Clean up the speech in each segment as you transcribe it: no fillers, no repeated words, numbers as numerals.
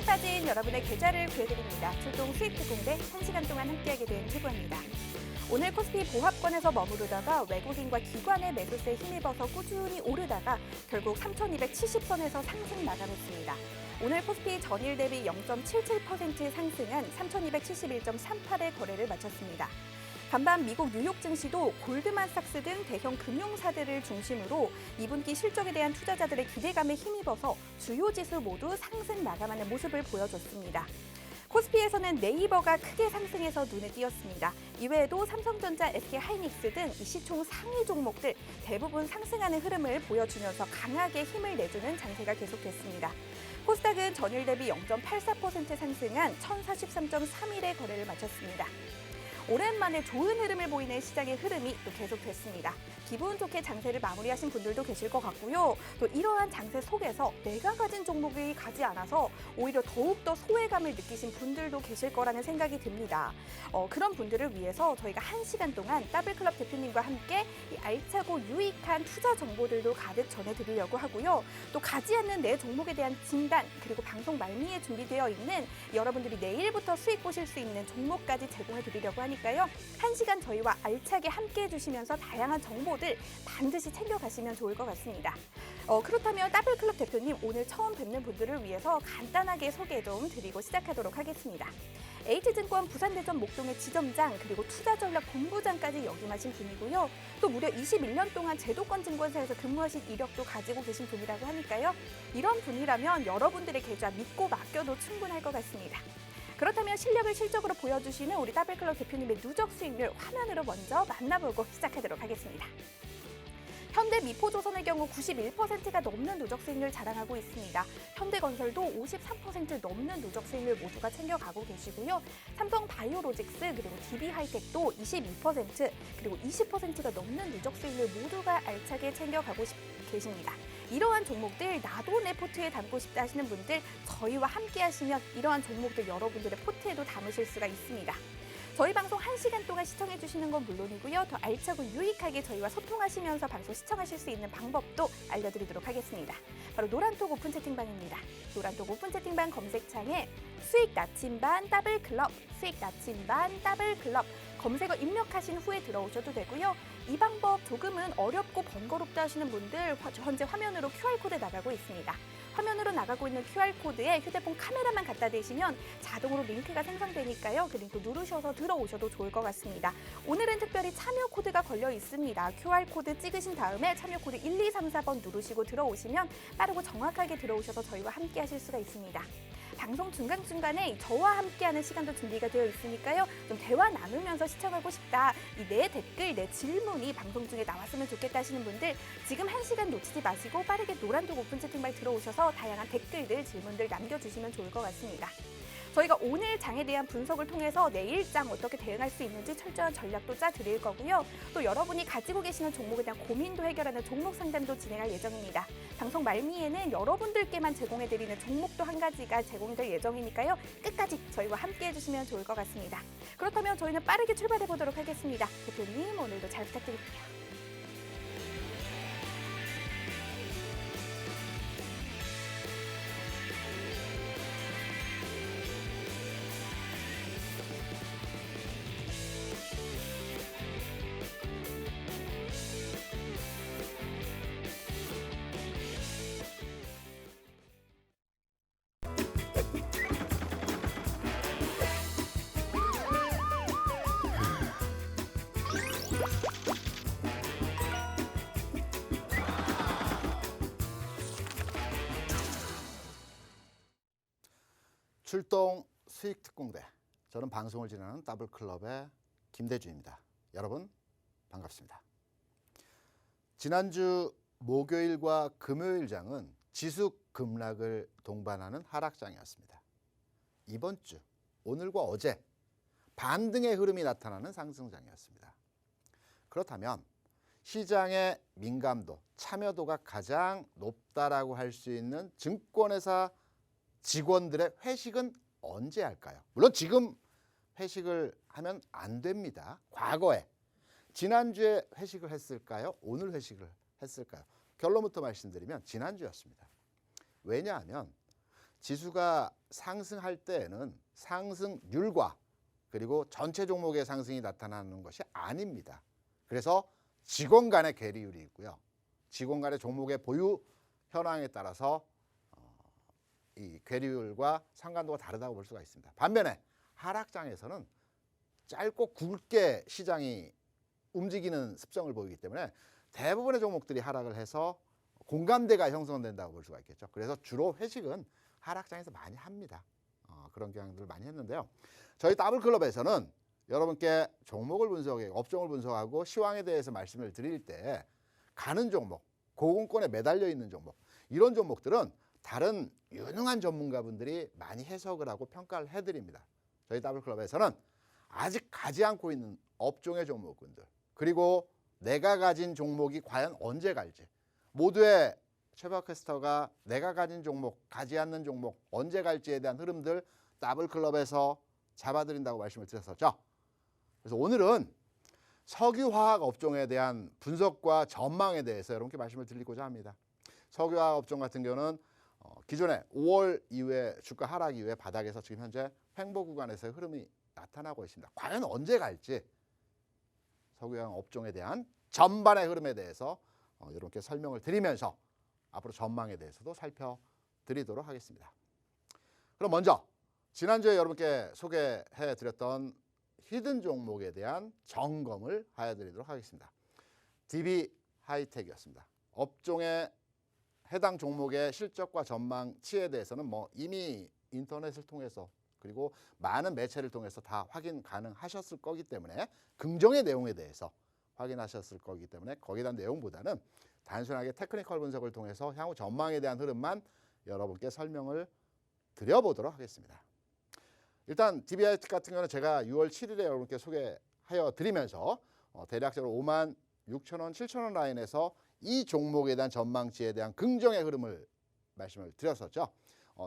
빠진 여러분의 계좌를 구해드립니다. 출동 수익 특공대 1시간 동안 함께하게 된 최고입니다. 오늘 코스피 보합권에서 머무르다가 외국인과 기관의 매수세에 힘입어서 꾸준히 오르다가 결국 3,270선에서 상승 마감했습니다. 오늘 코스피 전일 대비 0.77% 상승한 3,271.38의 거래를 마쳤습니다. 반면 미국 뉴욕 증시도 골드만삭스 등 대형 금융사들을 중심으로 2분기 실적에 대한 투자자들의 기대감에 힘입어서 주요 지수 모두 상승 마감하는 모습을 보여줬습니다. 코스피에서는 네이버가 크게 상승해서 눈에 띄었습니다. 이외에도 삼성전자, SK하이닉스 등 이 시총 상위 종목들 대부분 상승하는 흐름을 보여주면서 강하게 힘을 내주는 장세가 계속됐습니다. 코스닥은 전일 대비 0.84% 상승한 1,043.31의 거래를 마쳤습니다. 오랜만에 좋은 흐름을 보이는 시장의 흐름이 또 계속됐습니다. 기분 좋게 장세를 마무리하신 분들도 계실 것 같고요. 또 이러한 장세 속에서 내가 가진 종목이 가지 않아서 오히려 더욱더 소외감을 느끼신 분들도 계실 거라는 생각이 듭니다. 그런 분들을 위해서 저희가 1시간 동안 더블클럽 대표님과 함께 이 알차고 유익한 투자 정보들도 가득 전해드리려고 하고요. 또 가지 않는 내 종목에 대한 진단 그리고 방송 말미에 준비되어 있는 여러분들이 내일부터 수익 보실 수 있는 종목까지 제공해드리려고 하니까요. 1시간 저희와 알차게 함께 해주시면서 다양한 정보들 반드시 챙겨가시면 좋을 것 같습니다. 그렇다면 더블클럽 대표님 오늘 처음 뵙는 분들을 위해서 간단하게 소개 좀 드리고 시작하도록 하겠습니다. H증권 부산대전 목동의 지점장 그리고 투자전략 본부장까지 역임하신 분이고요. 또 무려 21년 동안 제도권 증권사에서 근무하신 이력도 가지고 계신 분이라고 하니까요. 이런 분이라면 여러분들의 계좌 믿고 맡겨도 충분할 것 같습니다. 그렇다면 실력을 실적으로 보여주시는 우리 더블클럽 대표님의 누적 수익률 화면으로 먼저 만나보고 시작하도록 하겠습니다. 현대미포조선의 경우 91%가 넘는 누적 수익률 자랑하고 있습니다. 현대건설도 53% 넘는 누적 수익률 모두가 챙겨가고 계시고요. 삼성바이오로직스 그리고 DB하이텍도 22% 그리고 20%가 넘는 누적 수익률 모두가 알차게 챙겨가고 계십니다. 이러한 종목들 나도 내 포트에 담고 싶다 하시는 분들 저희와 함께 하시면 이러한 종목들 여러분들의 포트에도 담으실 수가 있습니다. 저희 방송 1시간 동안 시청해 주시는 건 물론이고요. 더 알차고 유익하게 저희와 소통하시면서 방송 시청하실 수 있는 방법도 알려드리도록 하겠습니다. 바로 노란톡 오픈 채팅방입니다. 노란톡 오픈 채팅방 검색창에 수익 나침반 더블클럽, 수익 나침반 더블클럽 검색어 입력하신 후에 들어오셔도 되고요. 이 방법 조금은 어렵고 번거롭다 하시는 분들 현재 화면으로 QR코드 나가고 있습니다. 화면으로 나가고 있는 QR코드에 휴대폰 카메라만 갖다 대시면 자동으로 링크가 생성되니까요. 그 링크 누르셔서 들어오셔도 좋을 것 같습니다. 오늘은 특별히 참여 코드가 걸려 있습니다. QR코드 찍으신 다음에 참여 코드 1234번 누르시고 들어오시면 빠르고 정확하게 들어오셔서 저희와 함께 하실 수가 있습니다. 방송 중간중간에 저와 함께하는 시간도 준비가 되어 있으니까요. 좀 대화 나누면서 시청하고 싶다. 이 내 댓글, 내 질문이 방송 중에 나왔으면 좋겠다 하시는 분들 지금 1시간 놓치지 마시고 빠르게 노란톡 오픈 채팅방에 들어오셔서 다양한 댓글들, 질문들 남겨주시면 좋을 것 같습니다. 저희가 오늘 장에 대한 분석을 통해서 내일 장 어떻게 대응할 수 있는지 철저한 전략도 짜드릴 거고요. 또 여러분이 가지고 계시는 종목에 대한 고민도 해결하는 종목 상담도 진행할 예정입니다. 방송 말미에는 여러분들께만 제공해드리는 종목도 한 가지가 제공될 예정이니까요. 끝까지 저희와 함께 해주시면 좋을 것 같습니다. 그렇다면 저희는 빠르게 출발해 보도록 하겠습니다. 대표님 오늘도 잘 부탁드릴게요. 출동 수익 특공대. 저는 방송을 진행하는 더블클럽의 김대주입니다. 여러분 반갑습니다. 지난주 목요일과 금요일 장은 지수 급락을 동반하는 하락장이었습니다. 이번 주 오늘과 어제 반등의 흐름이 나타나는 상승장이었습니다. 그렇다면 시장의 민감도, 참여도가 가장 높다라고 할 수 있는 증권회사 직원들의 회식은 언제 할까요? 물론 지금 회식을 하면 안 됩니다. 과거에 지난주에 회식을 했을까요? 오늘 회식을 했을까요? 결론부터 말씀드리면 지난주였습니다. 왜냐하면 지수가 상승할 때에는 상승률과 그리고 전체 종목의 상승이 나타나는 것이 아닙니다. 그래서 직원 간의 괴리율이 있고요. 직원 간의 종목의 보유 현황에 따라서 이 괴리율과 상관도가 다르다고 볼 수가 있습니다. 반면에 하락장에서는 짧고 굵게 시장이 움직이는 습성을 보이기 때문에 대부분의 종목들이 하락을 해서 공감대가 형성된다고 볼 수가 있겠죠. 그래서 주로 회식은 하락장에서 많이 합니다. 그런 경향들을 많이 했는데요. 저희 더블클럽에서는 여러분께 종목을 분석하고 업종을 분석하고 시황에 대해서 말씀을 드릴 때 가는 종목, 고공권에 매달려 있는 종목, 이런 종목들은 다른 유능한 전문가분들이 많이 해석을 하고 평가를 해드립니다. 저희 더블클럽에서는 아직 가지 않고 있는 업종의 종목군들, 그리고 내가 가진 종목이 과연 언제 갈지, 모두의 최박 캐스터가 내가 가진 종목, 가지 않는 종목, 언제 갈지에 대한 흐름들 더블클럽에서 잡아드린다고 말씀을 드렸었죠. 그래서 오늘은 석유화학 업종에 대한 분석과 전망에 대해서 여러분께 말씀을 드리고자 합니다. 석유화학 업종 같은 경우는 기존에 5월 이후에 주가 하락 이후에 바닥에서 지금 현재 횡보 구간에서의 흐름이 나타나고 있습니다. 과연 언제 갈지 석유화학 업종에 대한 전반의 흐름에 대해서 여러분께 설명을 드리면서 앞으로 전망에 대해서도 살펴드리도록 하겠습니다. 그럼 먼저 지난주에 여러분께 소개해드렸던 히든 종목에 대한 점검을 해드리도록 하겠습니다. DB 하이텍이었습니다. 업종의 해당 종목의 실적과 전망치에 대해서는 이미 인터넷을 통해서 그리고 많은 매체를 통해서 다 확인 가능하셨을 거기 때문에 긍정의 내용에 대해서 확인하셨을 거기 때문에 거기에 대한 내용보다는 단순하게 테크니컬 분석을 통해서 향후 전망에 대한 흐름만 여러분께 설명을 드려보도록 하겠습니다. 일단 DBI 같은 경우는 제가 6월 7일에 여러분께 소개하여 드리면서 대략적으로 56,000원, 7,000원 라인에서 이 종목에 대한 전망치에 대한 긍정의 흐름을 말씀을 드렸었죠.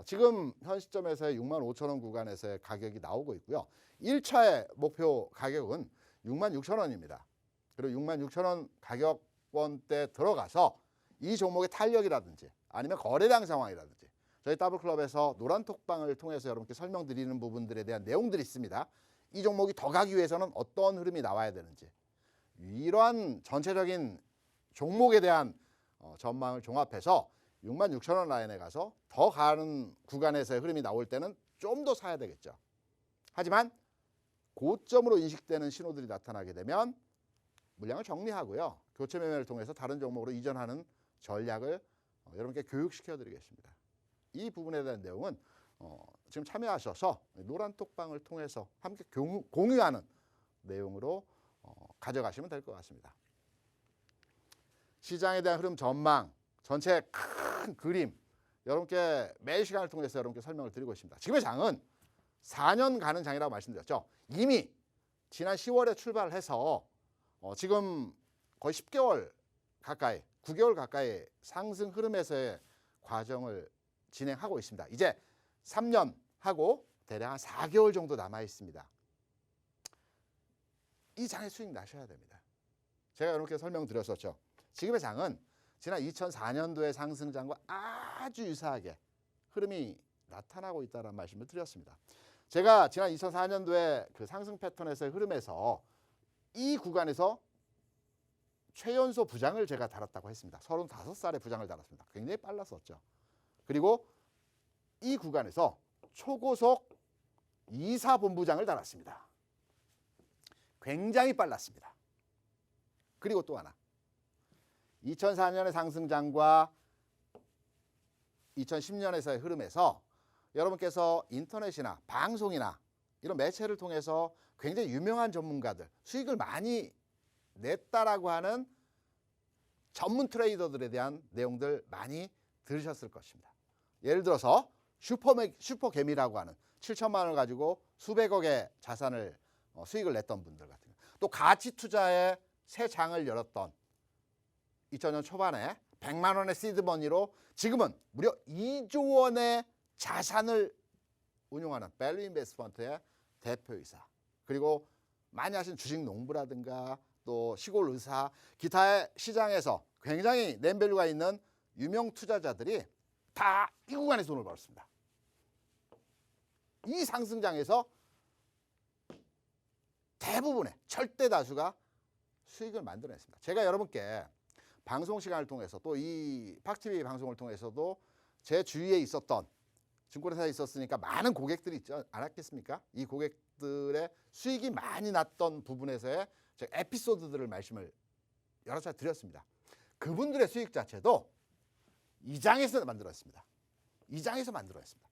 지금 현 시점에서의 65,000원 구간에서의 가격이 나오고 있고요. 1차의 목표 가격은 66,000원입니다. 그리고 66,000원 가격권대 들어가서 이 종목의 탄력이라든지 아니면 거래량 상황이라든지 저희 더블클럽에서 노란 톡방을 통해서 여러분께 설명드리는 부분들에 대한 내용들이 있습니다. 이 종목이 더 가기 위해서는 어떤 흐름이 나와야 되는지 이러한 전체적인 종목에 대한 전망을 종합해서 66,000원 라인에 가서 더 가는 구간에서의 흐름이 나올 때는 좀 더 사야 되겠죠. 하지만 고점으로 인식되는 신호들이 나타나게 되면 물량을 정리하고요. 교체 매매를 통해서 다른 종목으로 이전하는 전략을 여러분께 교육시켜 드리겠습니다. 이 부분에 대한 내용은 지금 참여하셔서 노란 톡방을 통해서 함께 공유하는 내용으로 가져가시면 될 것 같습니다. 시장에 대한 흐름 전망, 전체 큰 그림 여러분께 매일 시간을 통해서 여러분께 설명을 드리고 있습니다. 지금의 장은 4년 가는 장이라고 말씀드렸죠. 이미 지난 10월에 출발을 해서 지금 거의 10개월 가까이, 9개월 가까이 상승 흐름에서의 과정을 진행하고 있습니다. 이제 3년 하고 대략 한 4개월 정도 남아 있습니다. 이 장의 수익 나셔야 됩니다. 제가 여러분께 설명드렸었죠. 지금의 장은 지난 2004년도의 상승장과 아주 유사하게 흐름이 나타나고 있다는 말씀을 드렸습니다. 제가 지난 2004년도에 그 상승 패턴에서의 흐름에서 이 구간에서 최연소 부장을 제가 달았다고 했습니다. 35살에 부장을 달았습니다. 굉장히 빨랐었죠. 그리고 이 구간에서 초고속 2사 본부장을 달았습니다. 굉장히 빨랐습니다. 그리고 또 하나 2004년의 상승장과 2010년에서의 흐름에서 여러분께서 인터넷이나 방송이나 이런 매체를 통해서 굉장히 유명한 전문가들, 수익을 많이 냈다라고 하는 전문 트레이더들에 대한 내용들 많이 들으셨을 것입니다. 예를 들어서 슈퍼개미라고 하는 7천만 원을 가지고 수백억의 자산을 수익을 냈던 분들 같은 경우, 또 가치 투자에 새 장을 열었던 2000년 초반에 100만 원의 시드머니로 지금은 무려 2조 원의 자산을 운용하는 밸류 인베스트먼트의 대표이사, 그리고 많이 하신 주식 농부라든가 또 시골 의사, 기타의 시장에서 굉장히 낸밸류가 있는 유명 투자자들이 다 이 구간에서 돈을 벌었습니다. 이 상승장에서 대부분의 절대 다수가 수익을 만들어냈습니다. 제가 여러분께 방송 시간을 통해서 또 이 팍TV 방송을 통해서도 제 주위에 있었던 증권회사에 있었으니까 많은 고객들이 있지 않았겠습니까? 이 고객들의 수익이 많이 났던 부분에서의 제가 에피소드들을 말씀을 여러 차례 드렸습니다. 그분들의 수익 자체도 이 장에서 만들어냈습니다. 이 장에서 만들어냈습니다.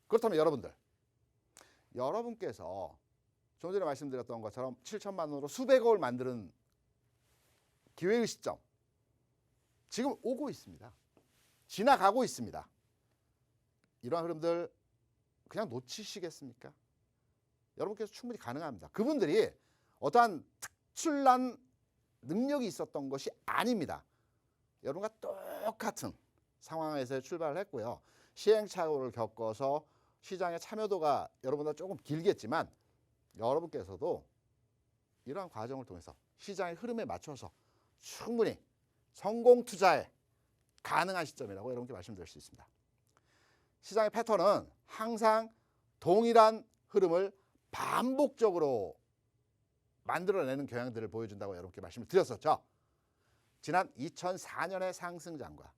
그렇다면 여러분께서 좀 전에 말씀드렸던 것처럼 7천만 원으로 수백억을 만드는 기회의 시점 지금 오고 있습니다. 지나가고 있습니다. 이러한 흐름들 그냥 놓치시겠습니까? 여러분께서 충분히 가능합니다. 그분들이 어떠한 특출난 능력이 있었던 것이 아닙니다. 여러분과 똑같은 상황에서 출발을 했고요. 시행착오를 겪어서 시장의 참여도가 여러분보다 조금 길겠지만 여러분께서도 이러한 과정을 통해서 시장의 흐름에 맞춰서 충분히 성공 투자에 가능한 시점이라고 여러분께 말씀드릴 수 있습니다. 시장의 패턴은 항상 동일한 흐름을 반복적으로 만들어내는 경향들을 보여준다고 여러분께 말씀을 드렸었죠. 지난 2004년의 상승장과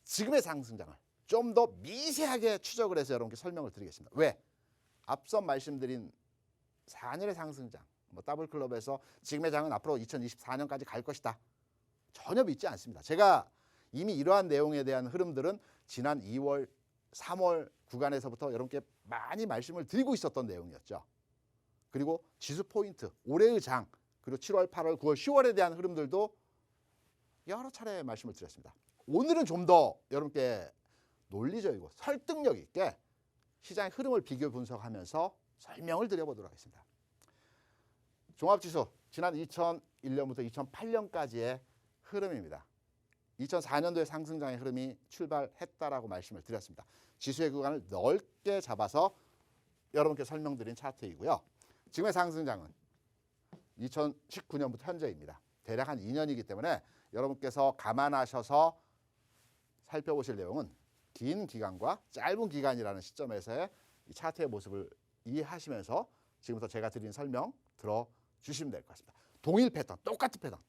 지금의 상승장을 좀 더 미세하게 추적을 해서 여러분께 설명을 드리겠습니다. 왜? 앞서 말씀드린 4년의 상승장, 더블클럽에서 지금의 장은 앞으로 2024년까지 갈 것이다. 전혀 믿지 않습니다. 제가 이미 이러한 내용에 대한 흐름들은 지난 2월, 3월 구간에서부터 여러분께 많이 말씀을 드리고 있었던 내용이었죠. 그리고 지수 포인트, 올해의 장, 그리고 7월, 8월, 9월, 10월에 대한 흐름들도 여러 차례 말씀을 드렸습니다. 오늘은 좀 더 여러분께 논리적이고 설득력 있게 시장의 흐름을 비교 분석하면서 설명을 드려보도록 하겠습니다. 종합지수, 지난 2001년부터 2008년까지의 흐름입니다. 2004년도에 상승장의 흐름이 출발했다라고 말씀을 드렸습니다. 지수의 구간을 넓게 잡아서 여러분께 설명드린 차트이고요. 지금의 상승장은 2019년부터 현재입니다. 대략 한 2년이기 때문에 여러분께서 감안하셔서 살펴보실 내용은 긴 기간과 짧은 기간이라는 시점에서의 이 차트의 모습을 이해하시면서 지금부터 제가 드린 설명 들어주시면 될 것 같습니다. 동일 패턴, 똑같은 패턴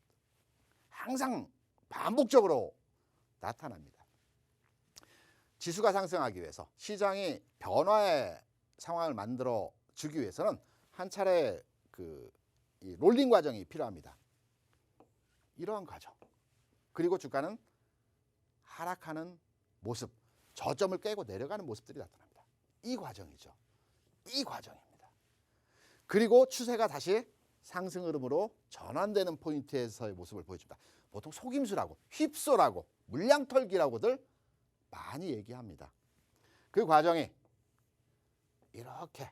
항상 반복적으로 나타납니다. 지수가 상승하기 위해서 시장이 변화의 상황을 만들어 주기 위해서는 한 차례 이 롤링 과정이 필요합니다. 이러한 과정. 그리고 주가는 하락하는 모습, 저점을 깨고 내려가는 모습들이 나타납니다. 이 과정이죠. 이 과정입니다. 그리고 추세가 다시 상승 흐름으로 전환되는 포인트에서의 모습을 보여줍니다. 보통 속임수라고, 휩소라고, 물량털기라고들 많이 얘기합니다. 그 과정이 이렇게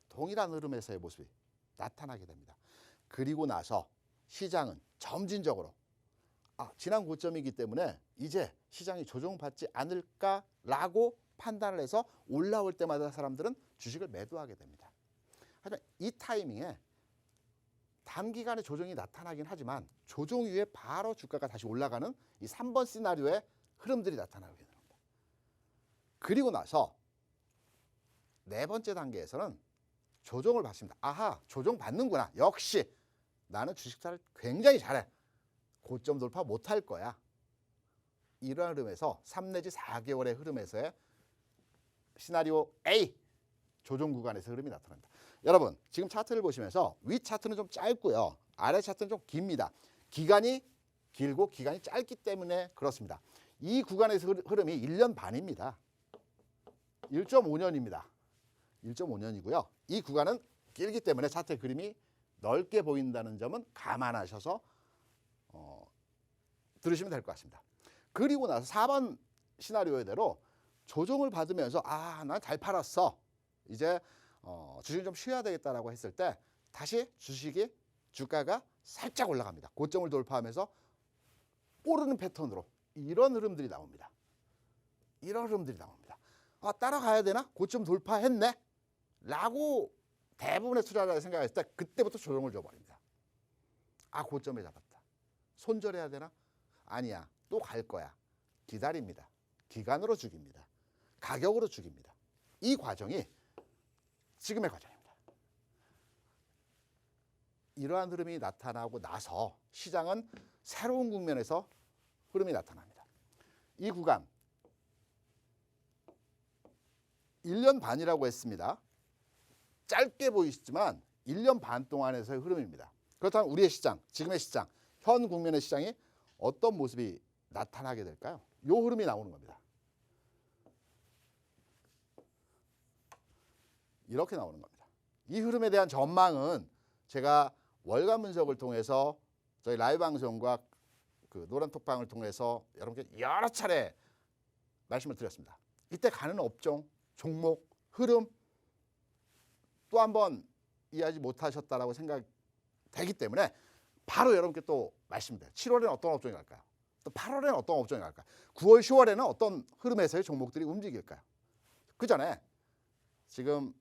동일한 흐름에서의 모습이 나타나게 됩니다. 그리고 나서 시장은 점진적으로 지난 고점이기 때문에 이제 시장이 조정받지 않을까라고 판단을 해서 올라올 때마다 사람들은 주식을 매도하게 됩니다. 하지만 이 타이밍에 단기간에 조정이 나타나긴 하지만 조정 이후에 바로 주가가 다시 올라가는 이 3번 시나리오의 흐름들이 나타나게 됩니다. 그리고 나서 네 번째 단계에서는 조정을 받습니다. 아하, 조정 받는구나. 역시 나는 주식 투자를 굉장히 잘해. 고점 돌파 못할 거야. 이러한 흐름에서 3 내지 4개월의 흐름에서의 시나리오 A 조정 구간에서 흐름이 나타납니다. 여러분 지금 차트를 보시면서 위 차트는 좀 짧고요. 아래 차트는 좀 깁니다. 기간이 길고 기간이 짧기 때문에 그렇습니다. 이 구간에서 흐름이 1년 반입니다. 1.5년입니다. 1.5년이고요. 이 구간은 길기 때문에 차트의 그림이 넓게 보인다는 점은 감안하셔서 들으시면 될 것 같습니다. 그리고 나서 4번 시나리오대로 조정을 받으면서 난 잘 팔았어. 이제 주식을 좀 쉬어야 되겠다라고 했을 때 다시 주가가 살짝 올라갑니다. 고점을 돌파하면서 오르는 패턴으로 이런 흐름들이 나옵니다. 이런 흐름들이 나옵니다. 따라가야 되나? 고점 돌파했네? 라고 대부분의 투자자가 생각했을 때 그때부터 조정을 줘버립니다. 고점에 잡았다. 손절해야 되나? 아니야. 또 갈 거야. 기다립니다. 기간으로 죽입니다. 가격으로 죽입니다. 이 과정이 지금의 과정입니다. 이러한 흐름이 나타나고 나서 시장은 새로운 국면에서 흐름이 나타납니다. 이 구간 1년 반이라고 했습니다. 짧게 보이시지만 1년 반 동안에서의 흐름입니다. 그렇다면 우리의 시장, 지금의 시장, 현 국면의 시장이 어떤 모습이 나타나게 될까요? 이 흐름이 나오는 겁니다. 이렇게 나오는 겁니다. 이 흐름에 대한 전망은 제가 월간 분석을 통해서 저희 라이브 방송과 그 노란톡방을 통해서 여러분께 여러 차례 말씀을 드렸습니다. 이때 가는 업종, 종목, 흐름 또 한번 이해하지 못하셨다라고 생각되기 때문에 바로 여러분께 또 말씀드려요. 7월에는 어떤 업종이 갈까요? 또 8월에는 어떤 업종이 갈까요? 9월, 10월에는 어떤 흐름에서의 종목들이 움직일까요? 그 전에 지금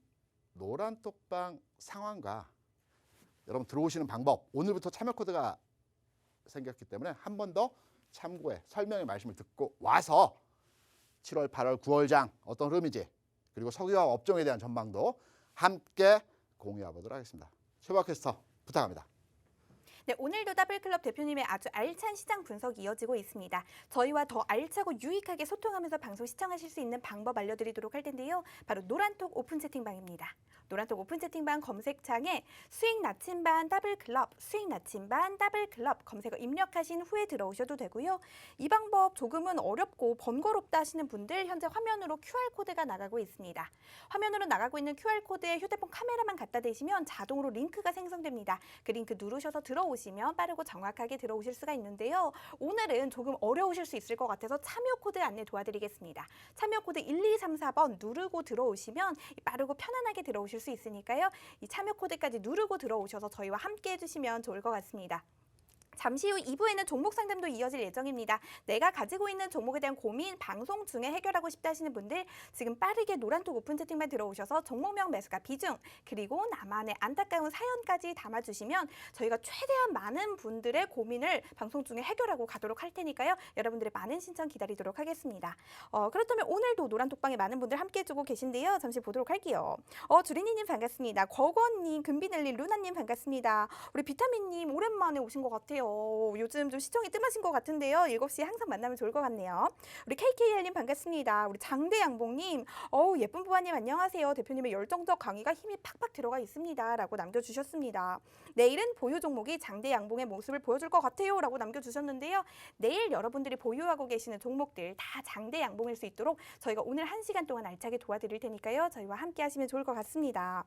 노란톡방 상황과 여러분 들어오시는 방법, 오늘부터 참여 코드가 생겼기 때문에 한 번 더 참고해 설명의 말씀을 듣고 와서 7월, 8월, 9월장 어떤 흐름인지 그리고 석유화학 업종에 대한 전망도 함께 공유해 보도록 하겠습니다. 최박 캐스터 부탁합니다. 네, 오늘도 더블클럽 대표님의 아주 알찬 시장 분석이 이어지고 있습니다. 저희와 더 알차고 유익하게 소통하면서 방송 시청하실 수 있는 방법 알려드리도록 할 텐데요. 바로 노란톡 오픈 채팅방입니다. 노란톡 오픈 채팅방 검색창에 수익 나침반 더블클럽, 수익 나침반 더블클럽 검색어 입력하신 후에 들어오셔도 되고요. 이 방법 조금은 어렵고 번거롭다 하시는 분들 현재 화면으로 QR코드가 나가고 있습니다. 화면으로 나가고 있는 QR코드에 휴대폰 카메라만 갖다 대시면 자동으로 링크가 생성됩니다. 그 링크 누르셔서 들어오시면 빠르고 정확하게 들어오실 수가 있는데요. 오늘은 조금 어려우실 수 있을 것 같아서 참여 코드 안내 도와드리겠습니다. 참여 코드 1234번 누르고 들어오시면 빠르고 편안하게 들어오실 수 있으니까요. 이 참여 코드까지 누르고 들어오셔서 저희와 함께 해주시면 좋을 것 같습니다. 잠시 후 2부에는 종목 상담도 이어질 예정입니다. 내가 가지고 있는 종목에 대한 고민 방송 중에 해결하고 싶다 하시는 분들 지금 빠르게 노란톡 오픈 채팅만 들어오셔서 종목명 매수가 비중 그리고 나만의 안타까운 사연까지 담아주시면 저희가 최대한 많은 분들의 고민을 방송 중에 해결하고 가도록 할 테니까요. 여러분들의 많은 신청 기다리도록 하겠습니다. 그렇다면 오늘도 노란톡방에 많은 분들 함께 해주고 계신데요. 잠시 보도록 할게요. 주린이님 반갑습니다. 거건님, 금비넬리, 루나님 반갑습니다. 우리 비타민님 오랜만에 오신 것 같아요. 요즘 좀 시청이 뜸하신 것 같은데요. 7시에 항상 만나면 좋을 것 같네요. 우리 KKR님 반갑습니다. 우리 장대양봉님, 예쁜 부하님 안녕하세요. 대표님의 열정적 강의가 힘이 팍팍 들어가 있습니다. 라고 남겨주셨습니다. 내일은 보유 종목이 장대양봉의 모습을 보여줄 것 같아요. 라고 남겨주셨는데요. 내일 여러분들이 보유하고 계시는 종목들 다 장대양봉일 수 있도록 저희가 오늘 1시간 동안 알차게 도와드릴 테니까요. 저희와 함께 하시면 좋을 것 같습니다.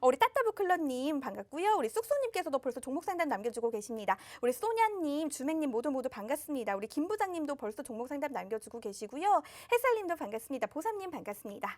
우리 따따부클러님 반갑고요. 우리 쑥쑥님께서도 벌써 종목 상담 남겨주고 계십니다. 우리 소냐님, 주맹님 모두 반갑습니다. 우리 김 부장님도 벌써 종목 상담 남겨주고 계시고요. 햇살님도 반갑습니다. 보삼님 반갑습니다.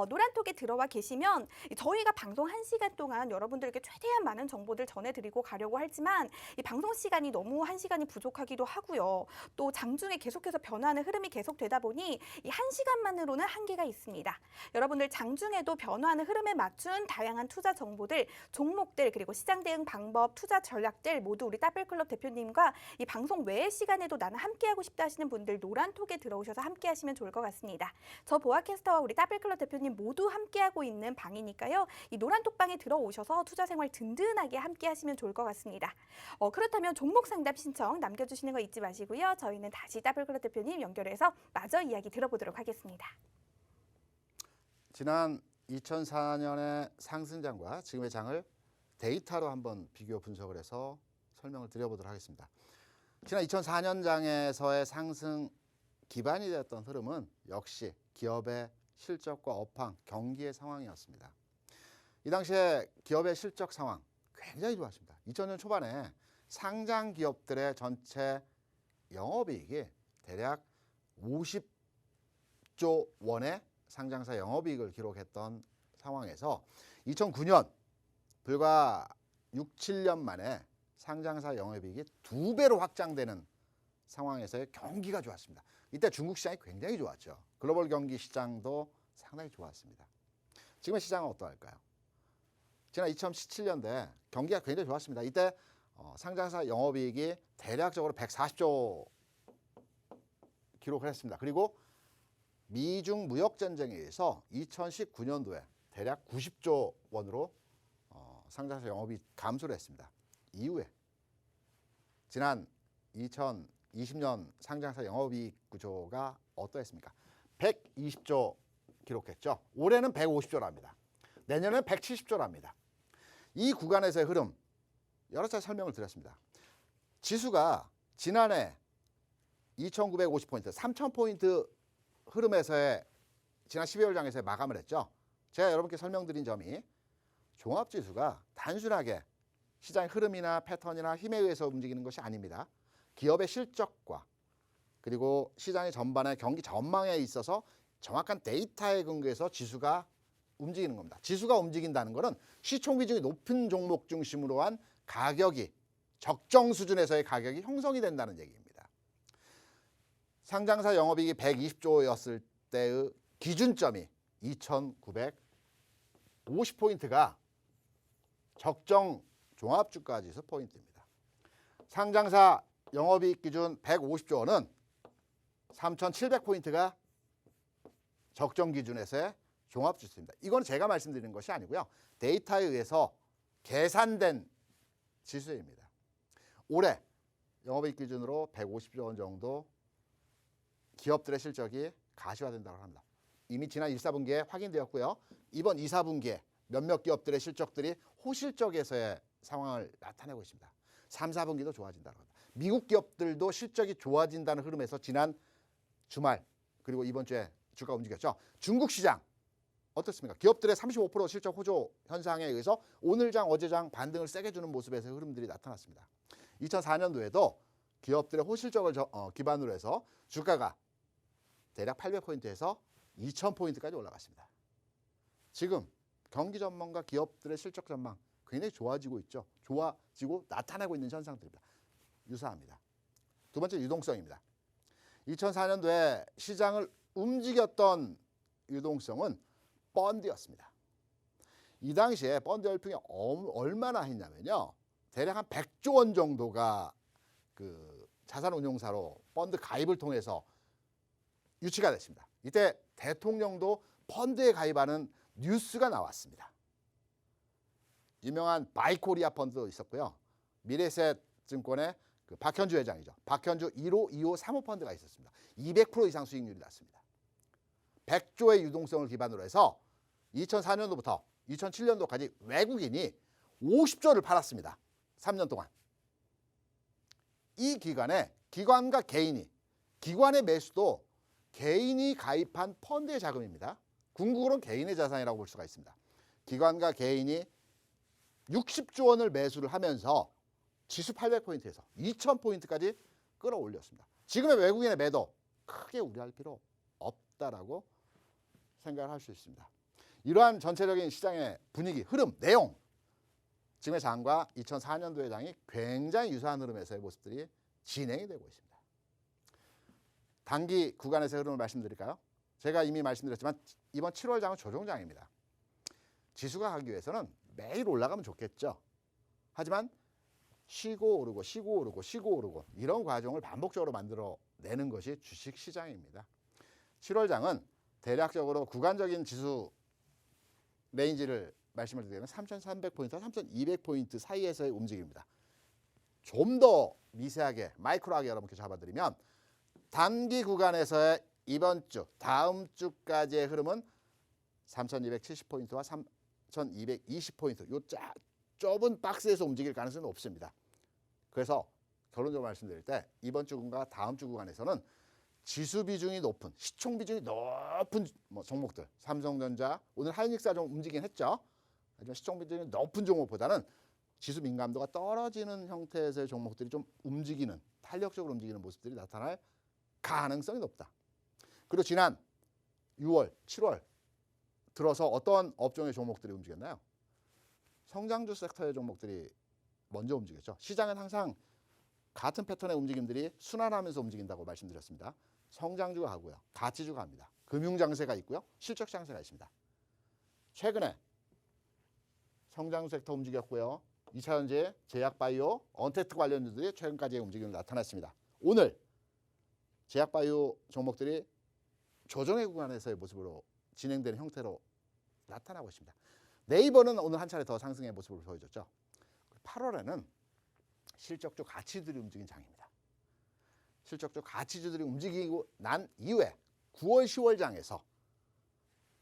노란톡에 들어와 계시면 저희가 방송 1시간 동안 여러분들에게 최대한 많은 정보들 전해드리고 가려고 하지만 이 방송 시간이 너무 1시간이 부족하기도 하고요. 또 장중에 계속해서 변화하는 흐름이 계속되다 보니 이 1시간만으로는 한계가 있습니다. 여러분들 장중에도 변화하는 흐름에 맞춘 다양한 투자 정보들, 종목들 그리고 시장 대응 방법, 투자 전략들 모두 우리 따블클럽 대표님과 이 방송 외의 시간에도 나는 함께하고 싶다 하시는 분들 노란톡에 들어오셔서 함께하시면 좋을 것 같습니다. 저 보아캐스터와 우리 따블클럽 대표님 모두 함께하고 있는 방이니까요. 이 노란톡방에 들어오셔서 투자 생활 든든하게 함께하시면 좋을 것 같습니다. 그렇다면 종목 상담 신청 남겨주시는 거 잊지 마시고요. 저희는 다시 따블클럽 대표님 연결해서 마저 이야기 들어보도록 하겠습니다. 지난 2004년의 상승장과 지금의 장을 데이터로 한번 비교 분석을 해서 설명을 드려보도록 하겠습니다. 지난 2004년 장에서의 상승 기반이 되었던 흐름은 역시 기업의 실적과 업황, 경기의 상황이었습니다. 이 당시에 기업의 실적 상황 굉장히 좋았습니다. 2000년 초반에 상장 기업들의 전체 영업이익이 대략 50조 원의 상장사 영업이익을 기록했던 상황에서 2009년 불과 6, 7년 만에 상장사 영업이익이 2배로 확장되는 상황에서의 경기가 좋았습니다. 이때 중국 시장이 굉장히 좋았죠. 글로벌 경기 시장도 상당히 좋았습니다. 지금의 시장은 어떠할까요? 지난 2017년대 경기가 굉장히 좋았습니다. 이때 상장사 영업이익이 대략적으로 140조 기록을 했습니다. 그리고 미중 무역 전쟁에 의해서 2019년도에 대략 90조 원으로 상장사 영업이익 감소를 했습니다. 이후에 지난 2020년 상장사 영업이익 구조가 어떠했습니까? 120조 기록했죠. 올해는 150조랍니다. 내년에는 170조랍니다. 이 구간에서의 흐름 여러 차례 설명을 드렸습니다. 지수가 지난해 2,950포인트, 3,000포인트 흐름에서의 지난 12월 장에서의 마감을 했죠. 제가 여러분께 설명드린 점이 종합지수가 단순하게 시장의 흐름이나 패턴이나 힘에 의해서 움직이는 것이 아닙니다. 기업의 실적과 그리고 시장의 전반의 경기 전망에 있어서 정확한 데이터에 근거해서 지수가 움직이는 겁니다. 지수가 움직인다는 것은 시총 비중이 높은 종목 중심으로 한 가격이 적정 수준에서의 가격이 형성이 된다는 얘기입니다. 상장사 영업이익이 120조였을 때의 기준점이 2,950포인트가 적정 종합주가지수 포인트입니다. 상장사 영업이익 기준 150조 원은 3,700포인트가 적정 기준에서의 종합지수입니다. 이건 제가 말씀드리는 것이 아니고요. 데이터에 의해서 계산된 지수입니다. 올해 영업이익 기준으로 150조 원 정도 기업들의 실적이 가시화된다고 합니다. 이미 지난 1, 4분기에 확인되었고요. 이번 2, 4분기에 몇몇 기업들의 실적들이 호실적에서의 상황을 나타내고 있습니다. 3, 4분기도 좋아진다고 합니다. 미국 기업들도 실적이 좋아진다는 흐름에서 지난 주말 그리고 이번 주에 주가 움직였죠. 중국 시장 어떻습니까? 기업들의 35% 실적 호조 현상에 의해서 오늘 장, 어제 장 반등을 세게 주는 모습에서 흐름들이 나타났습니다. 2004년도에도 기업들의 호실적을 기반으로 해서 주가가 대략 800포인트에서 2000포인트까지 올라갔습니다. 지금 경기 전망과 기업들의 실적 전망 굉장히 좋아지고 있죠. 좋아지고 나타나고 있는 현상들입니다. 유사합니다. 두 번째 유동성입니다. 2004년도에 시장을 움직였던 유동성은 펀드였습니다. 이 당시에 펀드 열풍이 얼마나 했냐면요. 대략 한 100조 원 정도가 그 자산운용사로 펀드 가입을 통해서 유치가 됐습니다. 이때 대통령도 펀드에 가입하는 뉴스가 나왔습니다. 유명한 바이코리아 펀드도 있었고요. 미래에셋증권의 그 박현주 회장이죠. 박현주 1호, 2호, 3호 펀드가 있었습니다. 200% 이상 수익률이 났습니다. 100조의 유동성을 기반으로 해서 2004년도부터 2007년도까지 외국인이 50조를 팔았습니다. 3년 동안. 이 기간에 기관과 개인이, 기관의 매수도 개인이 가입한 펀드의 자금입니다. 궁극으로는 개인의 자산이라고 볼 수가 있습니다. 기관과 개인이 60조 원을 매수를 하면서 지수 800포인트에서 2000포인트까지 끌어올렸습니다. 지금의 외국인의 매도 크게 우려할 필요 없다라고 생각을 할 수 있습니다. 이러한 전체적인 시장의 분위기, 흐름, 내용 지금의 장과 2004년도의 장이 굉장히 유사한 흐름에서의 모습들이 진행이 되고 있습니다. 단기 구간에서의 흐름을 말씀드릴까요? 제가 이미 말씀드렸지만 이번 7월 장은 조정장입니다. 지수가 가기 위해서는 매일 올라가면 좋겠죠. 하지만 쉬고 오르고 쉬고 오르고 쉬고 오르고 이런 과정을 반복적으로 만들어내는 것이 주식시장입니다. 7월 장은 대략적으로 구간적인 지수 레인지를 말씀을 드리면 3,300포인트와 3,200포인트 사이에서의 움직임입니다. 좀 더 미세하게 마이크로하게 여러분께 잡아드리면 단기 구간에서의 이번 주, 다음 주까지의 흐름은 3,270포인트와 3,220포인트 요 좁은 박스에서 움직일 가능성은 없습니다. 그래서 결론적으로 말씀드릴 때 이번 주 구간과 다음 주 구간에서는 지수 비중이 높은, 시총 비중이 높은 종목들, 삼성전자, 오늘 하이닉스가 좀 움직이긴 했죠. 하지만 시총 비중이 높은 종목보다는 지수 민감도가 떨어지는 형태에서의 종목들이 좀 움직이는, 탄력적으로 움직이는 모습들이 나타날 가능성이 높다. 그리고 지난 6월, 7월 들어서 어떤 업종의 종목들이 움직였나요? 성장주 섹터의 종목들이 먼저 움직였죠. 시장은 항상 같은 패턴의 움직임들이 순환하면서 움직인다고 말씀드렸습니다. 성장주가 하고요. 가치주가 합니다. 금융장세가 있고요. 실적장세가 있습니다. 최근에 성장주 섹터 움직였고요. 2차전지, 제약바이오, 언택트 관련주들이 최근까지의 움직임을 나타냈습니다. 오늘 제약바이오 종목들이 조정의 구간에서의 모습으로 진행되는 형태로 나타나고 있습니다. 네이버는 오늘 한 차례 더 상승의 모습을 보여줬죠. 8월에는 실적주 가치주들이 움직인 장입니다. 실적주 가치주들이 움직이고 난 이후에 9월, 10월 장에서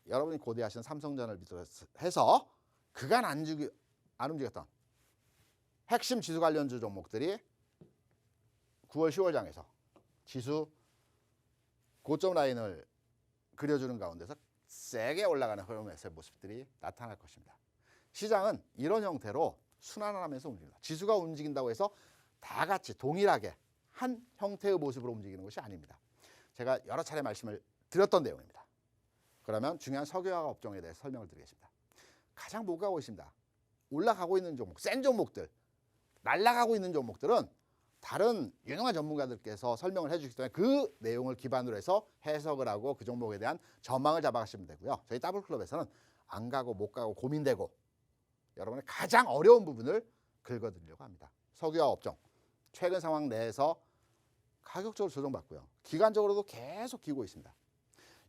여러분이 고대하시는 삼성전을 비롯해서 그간 안 움직였던 핵심 지수 관련주 종목들이 9월, 10월 장에서 지수 고점 라인을 그려주는 가운데서 세게 올라가는 흐름에서의 모습들이 나타날 것입니다. 시장은 이런 형태로 순환하면서 움직입니다. 지수가 움직인다고 해서 다 같이 동일하게 한 형태의 모습으로 움직이는 것이 아닙니다. 제가 여러 차례 말씀을 드렸던 내용입니다. 그러면 중요한 석유화학 업종에 대해서 설명을 드리겠습니다. 가장 못 가고 있습니다. 올라가고 있는 종목, 센 종목들, 날아가고 있는 종목들은 다른 유능한 전문가들께서 설명을 해주시기 때문에 그 내용을 기반으로 해서 해석을 하고 그 종목에 대한 전망을 잡아가시면 되고요. 저희 더블클럽에서는 안 가고 못 가고 고민되고 여러분의 가장 어려운 부분을 긁어드리려고 합니다. 석유화학 업종, 최근 상황 내에서 가격적으로 조정받고요. 기간적으로도 계속 기고 있습니다.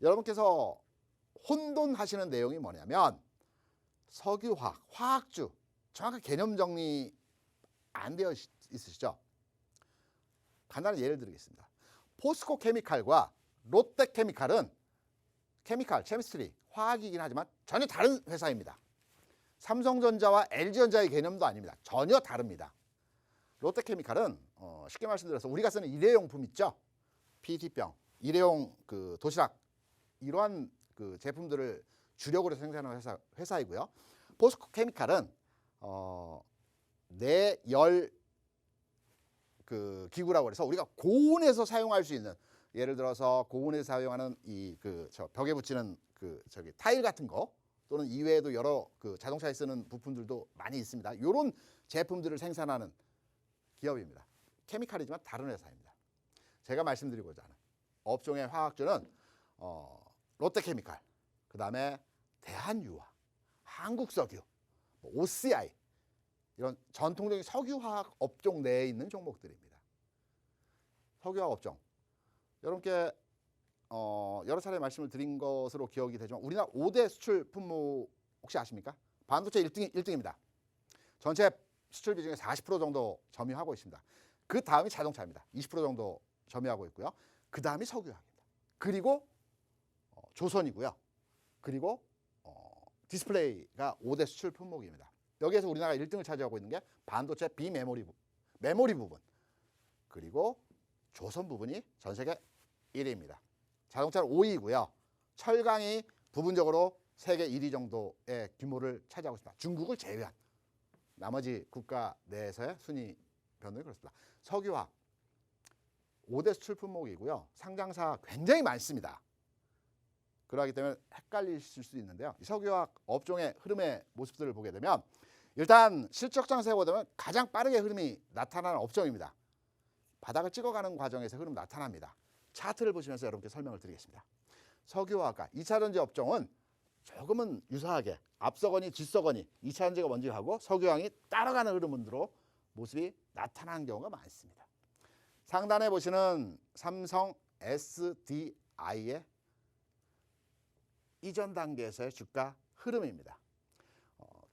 여러분께서 혼돈하시는 내용이 뭐냐면 석유화학, 화학주 정확한 개념 정리 안 되어 있으시죠? 간단한 예를 드리겠습니다. 포스코 케미칼과 롯데 케미칼은 케미칼, 케미스트리, 화학이긴 하지만 전혀 다른 회사입니다. 삼성전자와 LG전자의 개념도 아닙니다. 전혀 다릅니다. 롯데 케미칼은 쉽게 말씀드려서 우리가 쓰는 일회용품 있죠? PET병, 일회용 그 도시락 이러한 그 제품들을 주력으로 생산하는 회사이고요. 포스코 케미칼은 내열 그 기구라고 해서 우리가 고온에서 사용할 수 있는 예를 들어서 고온에서 사용하는 이 그 벽에 붙이는 그 타일 같은 거 또는 이외에도 여러 그 자동차에 쓰는 부품들도 많이 있습니다. 이런 제품들을 생산하는 기업입니다. 케미칼이지만 다른 회사입니다. 제가 말씀드리고자 하는 업종의 화학주는 롯데케미칼, 그 다음에 대한유화, 한국석유, OCI 이런 전통적인 석유화학 업종 내에 있는 종목들입니다. 석유화학 업종 여러분께 여러 차례 말씀을 드린 것으로 기억이 되지만 우리나라 5대 수출 품목 혹시 아십니까? 반도체 1등입니다. 전체 수출비 중에 40% 정도 점유하고 있습니다. 그 다음이 자동차입니다. 20% 정도 점유하고 있고요. 그 다음이 석유화학입니다. 그리고 조선이고요. 그리고 디스플레이가 5대 수출 품목입니다. 여기에서 우리나라가 1등을 차지하고 있는 게 반도체 비메모리 메모리 부분 그리고 조선 부분이 전 세계 1위입니다. 자동차는 5위고요. 철강이 부분적으로 세계 1위 정도의 규모를 차지하고 있습니다. 중국을 제외한 나머지 국가 내에서의 순위 변동이 그렇습니다. 석유화학 5대 수출 품목이고요. 상장사 굉장히 많습니다. 그러기 때문에 헷갈리실 수 있는데요. 이 석유화학 업종의 흐름의 모습들을 보게 되면 일단 실적 장세가 보면 가장 빠르게 흐름이 나타나는 업종입니다. 바닥을 찍어가는 과정에서 흐름 나타납니다. 차트를 보시면서 여러분께 설명을 드리겠습니다. 석유화학과 2차전지 업종은 조금은 유사하게 앞서거니 뒤서거니 2차전지가 먼저 가고 석유화학이 따라가는 흐름으로 모습이 나타나는 경우가 많습니다. 상단에 보시는 삼성 SDI의 이전 단계에서의 주가 흐름입니다.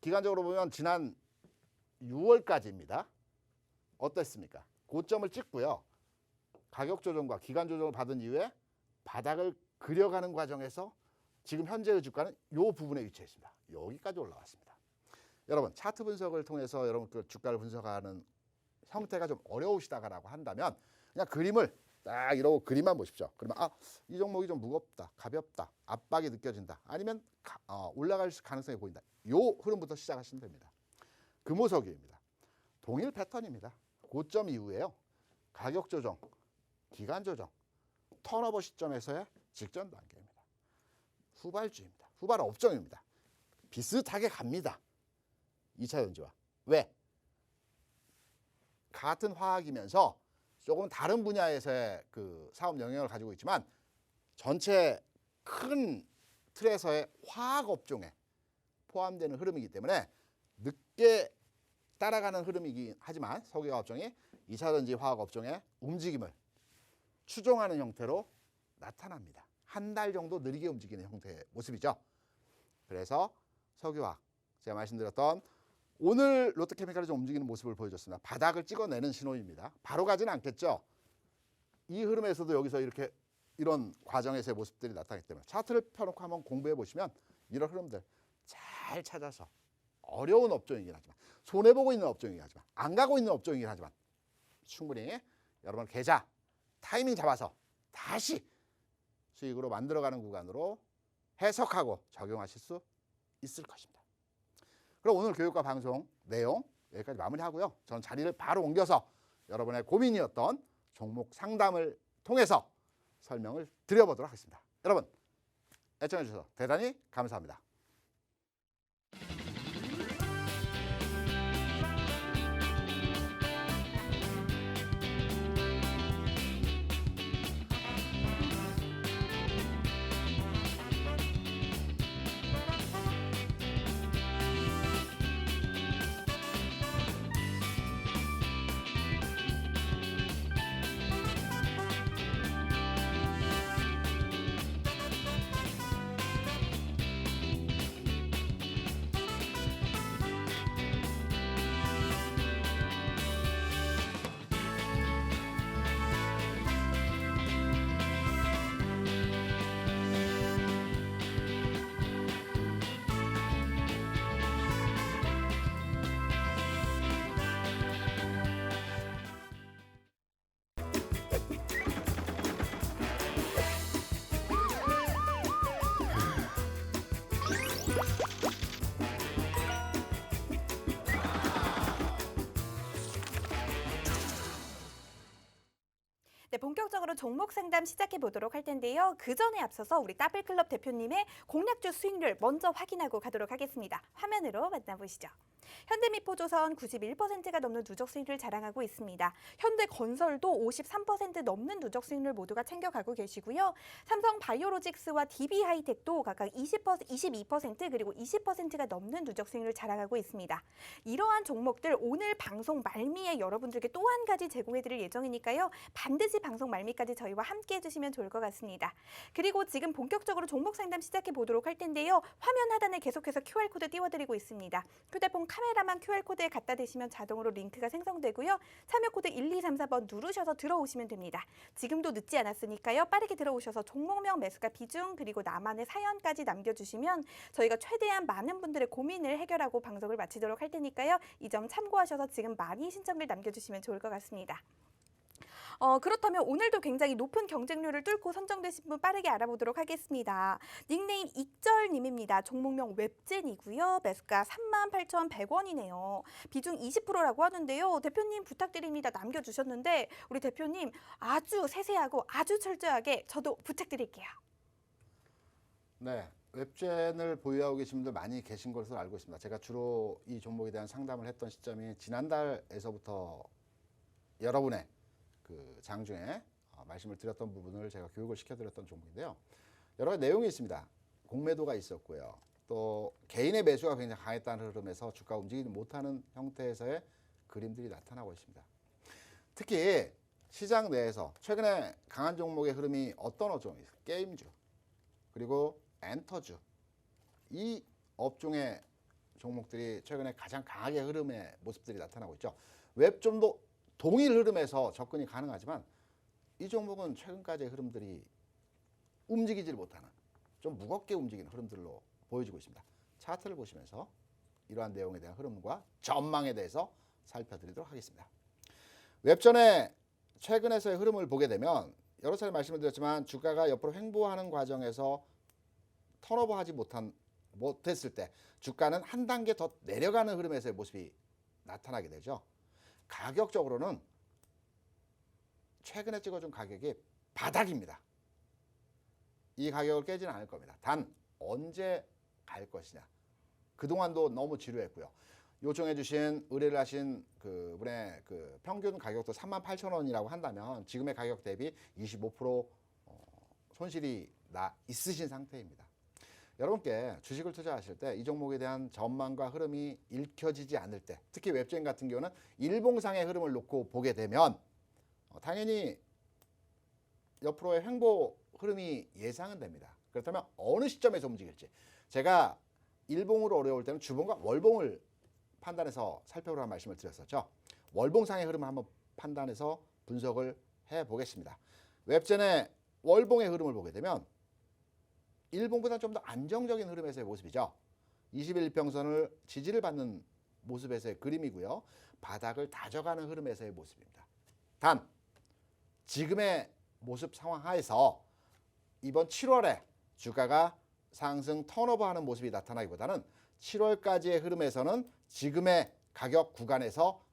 기간적으로 보면 지난 6월까지입니다. 어땠습니까? 고점을 찍고요. 가격 조정과 기간 조정을 받은 이후에 바닥을 그려가는 과정에서 지금 현재의 주가는 이 부분에 위치해 있습니다. 여기까지 올라왔습니다. 여러분 차트 분석을 통해서 여러분 그 주가를 분석하는 형태가 좀 어려우시다라고 한다면 그냥 그림을 딱 이러고 그림만 보십시오. 그러면 이 종목이 좀 무겁다, 가볍다, 압박이 느껴진다. 아니면 올라갈 가능성이 보인다. 이 흐름부터 시작하시면 됩니다. 금호석유입니다. 동일 패턴입니다. 고점 이후에요. 가격 조정, 기간 조정, 턴오버 시점에서의 직전 단계입니다. 후발주입니다. 후발 업종입니다. 비슷하게 갑니다. 2차 전지와. 왜? 같은 화학이면서 조금 다른 분야에서의 그 사업 영역을 가지고 있지만 전체 큰 틀에서의 화학 업종에 포함되는 흐름이기 때문에 늦게 따라가는 흐름이긴 하지만 석유화학 업종이 2차전지 화학 업종의 움직임을 추종하는 형태로 나타납니다. 한 달 정도 느리게 움직이는 형태의 모습이죠. 그래서 석유화학, 제가 말씀드렸던 오늘 롯데케미칼이 좀 움직이는 모습을 보여줬습니다. 바닥을 찍어내는 신호입니다. 바로 가지는 않겠죠. 이 흐름에서도 여기서 이렇게 이런 과정에서의 모습들이 나타나기 때문에 차트를 펴놓고 한번 공부해 보시면 이런 흐름들 잘 찾아서 어려운 업종이긴 하지만 손해보고 있는 업종이긴 하지만 안 가고 있는 업종이긴 하지만 충분히 여러분 계좌 타이밍 잡아서 다시 수익으로 만들어가는 구간으로 해석하고 적용하실 수 있을 것입니다. 그럼 오늘 교육과 방송 내용 여기까지 마무리하고요. 저는 자리를 바로 옮겨서 여러분의 고민이었던 종목 상담을 통해서 설명을 드려보도록 하겠습니다. 여러분 애청해 주셔서 대단히 감사합니다. 네, 본격적으로 종목 상담 시작해 보도록 할 텐데요. 그 전에 앞서서 우리 따블클럽 대표님의 공략주 수익률 먼저 확인하고 가도록 하겠습니다. 화면으로 만나보시죠. 현대미포조선 91%가 넘는 누적 수익률 자랑하고 있습니다. 현대건설도 53% 넘는 누적 수익률 모두가 챙겨가고 계시고요. 삼성바이오로직스와 DB하이텍도 각각 22% 그리고 20%가 넘는 누적 수익률 자랑하고 있습니다. 이러한 종목들 오늘 방송 말미에 여러분들께 또 한 가지 제공해드릴 예정이니까요. 반드시 방송 말미까지 저희와 함께 해주시면 좋을 것 같습니다. 그리고 지금 본격적으로 종목 상담 시작해 보도록 할 텐데요. 화면 하단에 계속해서 QR코드 띄워드리고 있습니다. 휴대폰 카메라만 QR코드에 갖다 대시면 자동으로 링크가 생성되고요. 참여코드 1234번 누르셔서 들어오시면 됩니다. 지금도 늦지 않았으니까요. 빠르게 들어오셔서 종목명, 매수가 비중, 그리고 나만의 사연까지 남겨주시면 저희가 최대한 많은 분들의 고민을 해결하고 방송을 마치도록 할 테니까요. 이 점 참고하셔서 지금 많이 신청을 남겨주시면 좋을 것 같습니다. 그렇다면 오늘도 굉장히 높은 경쟁률을 뚫고 선정되신 분 빠르게 알아보도록 하겠습니다. 닉네임 익절님입니다. 종목명 웹젠이고요. 매수가 38,100원이네요. 비중 20%라고 하는데요. 대표님 부탁드립니다. 남겨주셨는데 우리 대표님 아주 세세하고 아주 철저하게 저도 부탁드릴게요. 네, 웹젠을 보유하고 계신 분들 많이 계신 것으로 알고 있습니다. 제가 주로 이 종목에 대한 상담을 했던 시점이 지난달에서부터 여러분의 그 장중에 말씀을 드렸던 부분을 제가 교육을 시켜드렸던 종목인데요. 여러 가지 내용이 있습니다. 공매도가 있었고요. 또 개인의 매수가 굉장히 강했다는 흐름에서 주가 움직이지 못하는 형태에서의 그림들이 나타나고 있습니다. 특히 시장 내에서 최근에 강한 종목의 흐름이 어떤 업종이 있어요? 게임주 그리고 엔터주 이 업종의 종목들이 최근에 가장 강하게 흐름의 모습들이 나타나고 있죠. 웹존도 동일 흐름에서 접근이 가능하지만 이 종목은 최근까지의 흐름들이 움직이질 못하는 좀 무겁게 움직이는 흐름들로 보여지고 있습니다. 차트를 보시면서 이러한 내용에 대한 흐름과 전망에 대해서 살펴드리도록 하겠습니다. 웹전의 최근에서의 흐름을 보게 되면 여러 차례 말씀을 드렸지만 주가가 옆으로 횡보하는 과정에서 턴오버하지 못했을 때 주가는 한 단계 더 내려가는 흐름에서의 모습이 나타나게 되죠. 가격적으로는 최근에 찍어준 가격이 바닥입니다. 이 가격을 깨지는 않을 겁니다. 단 언제 갈 것이냐. 그동안도 너무 지루했고요. 요청해 주신 의뢰를 하신 그분의 그 평균 가격도 38,000원이라고 한다면 지금의 가격 대비 25% 손실이 있으신 상태입니다. 여러분께 주식을 투자하실 때 이 종목에 대한 전망과 흐름이 읽혀지지 않을 때 특히 웹젠 같은 경우는 일봉상의 흐름을 놓고 보게 되면 당연히 옆으로의 횡보 흐름이 예상은 됩니다. 그렇다면 어느 시점에서 움직일지 제가 일봉으로 어려울 때는 주봉과 월봉을 판단해서 살펴보라는 말씀을 드렸었죠. 월봉상의 흐름을 한번 판단해서 분석을 해보겠습니다. 웹젠의 월봉의 흐름을 보게 되면 일봉보다 좀 더 안정적인 흐름에서의 모습이죠. 21일평선을 지지를 받는 모습에서의 그림이고요. 바닥을 다져가는 흐름에서의 모습입니다. 단 지금의 모습 상황 하에서 이번 7월에 주가가 상승 턴오버하는 모습이 나타나기보다는 7월까지의 흐름에서는 지금의 가격 구간에서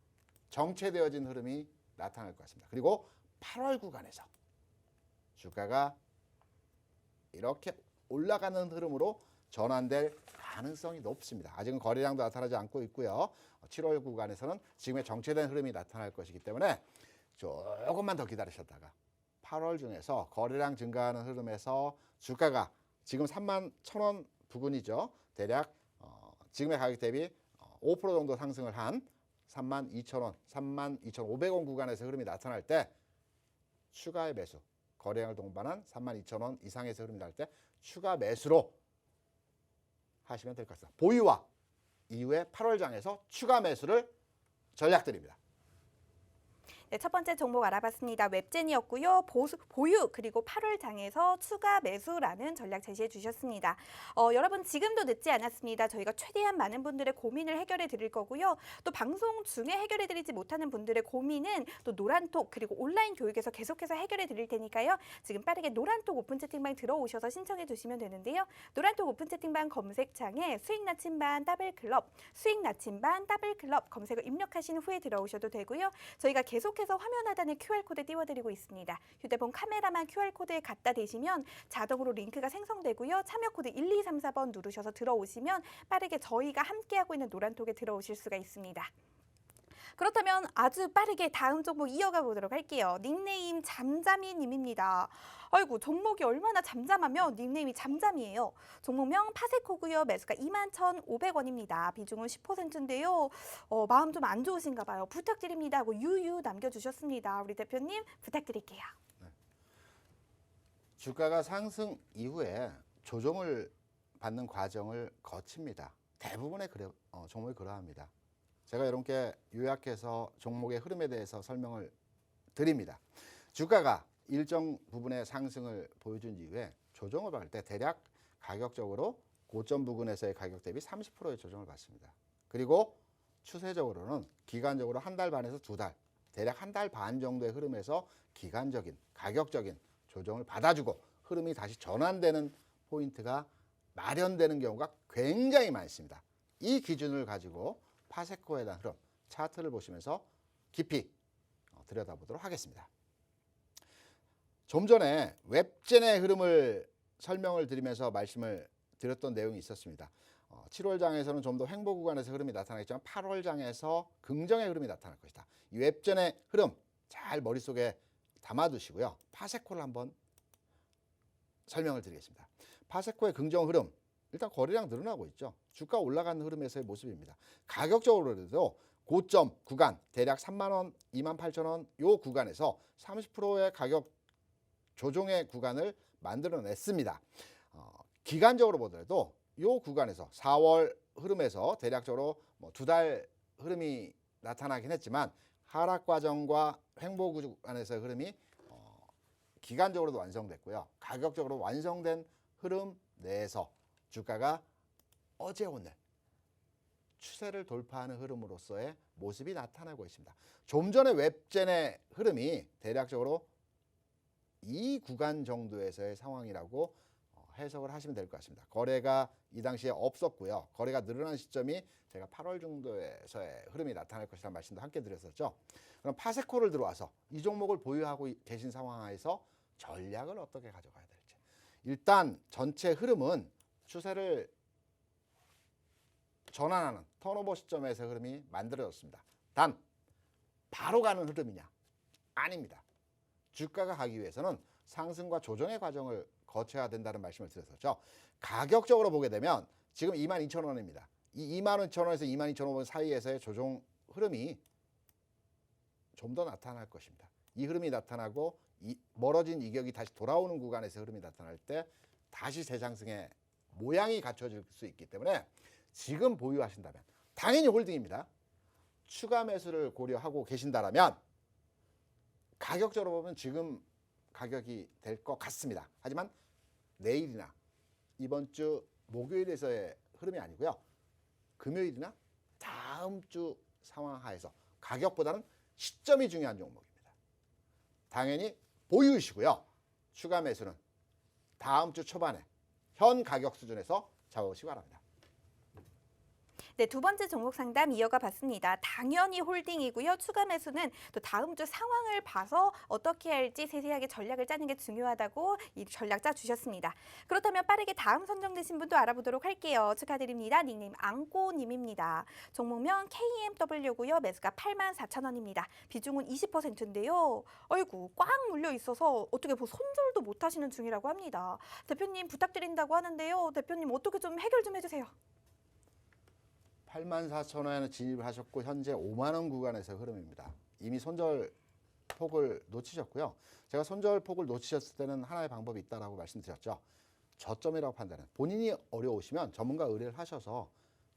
정체되어진 흐름이 나타날 것 같습니다. 그리고 8월 구간에서 주가가 이렇게 올라가는 흐름으로 전환될 가능성이 높습니다. 아직은 거래량도 나타나지 않고 있고요. 7월 구간에서는 지금의 정체된 흐름이 나타날 것이기 때문에 조금만 더 기다리셨다가 8월 중에서 거래량 증가하는 흐름에서 주가가 지금 31,000원 부근이죠. 대략 지금의 가격 대비 5% 정도 상승을 한 32,000원, 32,500원 구간에서 흐름이 나타날 때 추가의 매수, 거래량을 동반한 32,000원 이상에서 흐름이 날 때 추가 매수로 하시면 될 것 같습니다. 보유와 이후에 8월장에서 추가 매수를 전략드립니다. 네, 첫 번째 종목 알아봤습니다. 웹젠이었고요. 보유 그리고 8월 장에서 추가 매수라는 전략 제시해 주셨습니다. 여러분 지금도 늦지 않았습니다. 저희가 최대한 많은 분들의 고민을 해결해 드릴 거고요. 또 방송 중에 해결해 드리지 못하는 분들의 고민은 또 노란톡 그리고 온라인 교육에서 계속해서 해결해 드릴 테니까요. 지금 빠르게 노란톡 오픈 채팅방 들어오셔서 신청해 주시면 되는데요. 노란톡 오픈 채팅방 검색창에 수익 나침반 더블클럽, 수익 나침반 더블클럽 검색을 입력하신 후에 들어오셔도 되고요. 저희가 계속해서 화면 하단에 QR코드 띄워드리고 있습니다. 휴대폰 카메라만 QR코드에 갖다 대시면 자동으로 링크가 생성되고요. 참여코드 1234번 누르셔서 들어오시면 빠르게 저희가 함께하고 있는 노란톡에 들어오실 수가 있습니다. 그렇다면 아주 빠르게 다음 종목 이어가 보도록 할게요. 닉네임 잠잠이님입니다. 아이고 종목이 얼마나 잠잠하면 닉네임이 잠잠이에요. 종목명 파세코고요. 매수가 21,500원입니다. 비중은 10%인데요. 마음 좀 안 좋으신가 봐요. 부탁드립니다 하고 유유 남겨주셨습니다. 우리 대표님 부탁드릴게요. 네. 주가가 상승 이후에 조정을 받는 과정을 거칩니다. 대부분의 종목이 그러합니다. 제가 여러분께 요약해서 종목의 흐름에 대해서 설명을 드립니다. 주가가 일정 부분의 상승을 보여준 이후에 조정을 받을 때 대략 가격적으로 고점 부근에서의 가격 대비 30%의 조정을 받습니다. 그리고 추세적으로는 기간적으로 한 달 반에서 두 달, 대략 한 달 반 정도의 흐름에서 기간적인, 가격적인 조정을 받아주고 흐름이 다시 전환되는 포인트가 마련되는 경우가 굉장히 많습니다. 이 기준을 가지고 파세코에 대한 흐름, 차트를 보시면서 깊이 들여다보도록 하겠습니다. 좀 전에 웹젠의 흐름을 설명을 드리면서 말씀을 드렸던 내용이 있었습니다. 7월장에서는 좀 더 횡보 구간에서 흐름이 나타나겠지만 8월장에서 긍정의 흐름이 나타날 것이다. 이 웹젠의 흐름 잘 머릿속에 담아두시고요. 파세코를 한번 설명을 드리겠습니다. 파세코의 긍정 흐름, 일단 거래량 늘어나고 있죠. 주가 올라가는 흐름에서의 모습입니다. 가격적으로도 고점 구간 대략 3만 원, 28,000원 요 구간에서 30%의 가격 조정의 구간을 만들어냈습니다. 기간적으로 보더라도 요 구간에서 4월 흐름에서 대략적으로 두 달 흐름이 나타나긴 했지만 하락 과정과 횡보 구간에서의 흐름이 기간적으로도 완성됐고요. 가격적으로 완성된 흐름 내에서 주가가 어제 오늘 추세를 돌파하는 흐름으로서의 모습이 나타나고 있습니다. 좀 전에 웹젠의 흐름이 대략적으로 이 구간 정도에서의 상황이라고 해석을 하시면 될 것 같습니다. 거래가 이 당시에 없었고요. 거래가 늘어난 시점이 제가 8월 정도에서의 흐름이 나타날 것이라는 말씀도 함께 드렸었죠. 그럼 파세코를 들어와서 이 종목을 보유하고 계신 상황에서 전략을 어떻게 가져가야 될지. 일단 전체 흐름은 추세를 전환하는 턴오버 시점에서 흐름이 만들어졌습니다. 단 바로 가는 흐름이냐? 아닙니다. 주가가 가기 위해서는 상승과 조정의 과정을 거쳐야 된다는 말씀을 드렸었죠. 가격적으로 보게 되면 지금 22,000원입니다. 이 22,000원에서 22,500원 사이에서의 조정 흐름이 좀 더 나타날 것입니다. 이 흐름이 나타나고 멀어진 이격이 다시 돌아오는 구간에서 흐름이 나타날 때 다시 재상승의 모양이 갖춰질 수 있기 때문에 지금 보유하신다면 당연히 홀딩입니다. 추가 매수를 고려하고 계신다라면 가격적으로 보면 지금 가격이 될 것 같습니다. 하지만 내일이나 이번 주 목요일에서의 흐름이 아니고요. 금요일이나 다음 주 상황 하에서 가격보다는 시점이 중요한 종목입니다. 당연히 보유이시고요. 추가 매수는 다음 주 초반에 현 가격 수준에서 잡아보시기 바랍니다. 네, 두 번째 종목 상담 이어가 봤습니다. 당연히 홀딩이고요. 추가 매수는 또 다음 주 상황을 봐서 어떻게 할지 세세하게 전략을 짜는 게 중요하다고 이 전략 짜 주셨습니다. 그렇다면 빠르게 다음 선정되신 분도 알아보도록 할게요. 축하드립니다. 닉네임 앙꼬님입니다. 종목명 KMW고요. 매수가 84,000원입니다. 비중은 20%인데요. 아이고 꽉 물려 있어서 어떻게 손절도 못 하시는 중이라고 합니다. 대표님 부탁드린다고 하는데요. 대표님 어떻게 좀 해결 좀 해주세요. 84,000원에 진입을 하셨고 현재 5만 원 구간에서 흐름입니다. 이미 손절 폭을 놓치셨고요. 제가 손절 폭을 놓치셨을 때는 하나의 방법이 있다라고 말씀드렸죠. 저점이라고 판단은 본인이 어려우시면 전문가 의뢰를 하셔서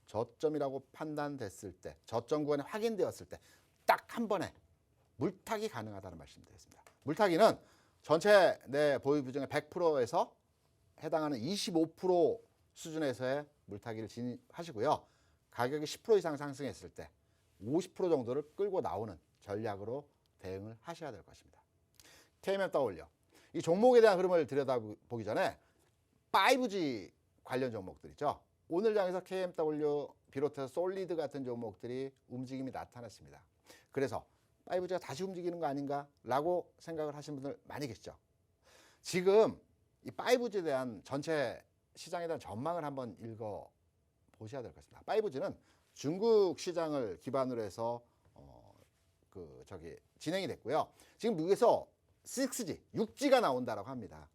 저점이라고 판단됐을 때, 저점 구간이 확인되었을 때 딱 한 번에 물타기 가능하다는 말씀드렸습니다. 물타기는 전체 내 보유 비중의 100%에서 해당하는 25% 수준에서의 물타기를 진입하시고요. 가격이 10% 이상 상승했을 때 50% 정도를 끌고 나오는 전략으로 대응을 하셔야 될 것입니다. KMW, 이 종목에 대한 흐름을 들여다보기 전에 5G 관련 종목들 있죠. 오늘 장에서 KMW 비롯해서 솔리드 같은 종목들이 움직임이 나타났습니다. 그래서 5G가 다시 움직이는 거 아닌가라고 생각을 하시는 분들 많이 계시죠. 지금 이 5G에 대한 전체 시장에 대한 전망을 한번 읽어 보셔야 될 것 같습니다. 5G는 중국 시장을 기반으로 해서 진행이 됐고요. 지금 미국에서 6G, 6G가 나온다라고 합니다.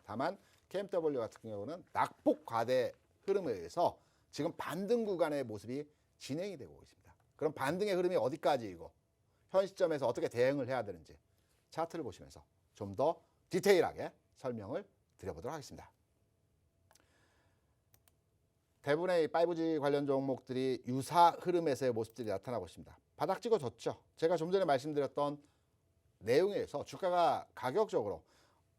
다만 KMW 같은 경우는 낙폭 과대 흐름에 의해서 지금 반등 구간의 모습이 진행이 되고 있습니다. 그럼 반등의 흐름이 어디까지이고 현 시점에서 어떻게 대응을 해야 되는지 차트를 보시면서 좀 더 디테일하게 설명을 드려보도록 하겠습니다. 대부분의 5G 관련 종목들이 유사 흐름에서의 모습들이 나타나고 있습니다. 바닥 찍어줬죠. 제가 좀 전에 말씀드렸던 내용에서 주가가 가격적으로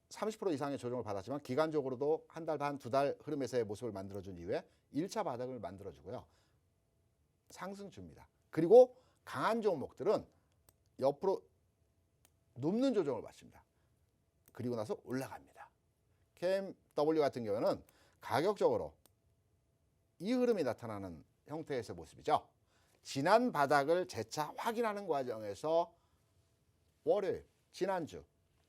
30% 이상의 조정을 받았지만 기간적으로도 한 달 반, 두 달 흐름에서의 모습을 만들어준 이후에 1차 바닥을 만들어주고요. 상승 줍니다. 그리고 강한 종목들은 옆으로 눕는 조정을 받습니다. 그리고 나서 올라갑니다. KMW 같은 경우는 가격적으로 이 흐름이 나타나는 형태에서 모습이죠. 지난 바닥을 재차 확인하는 과정에서 월요일, 지난주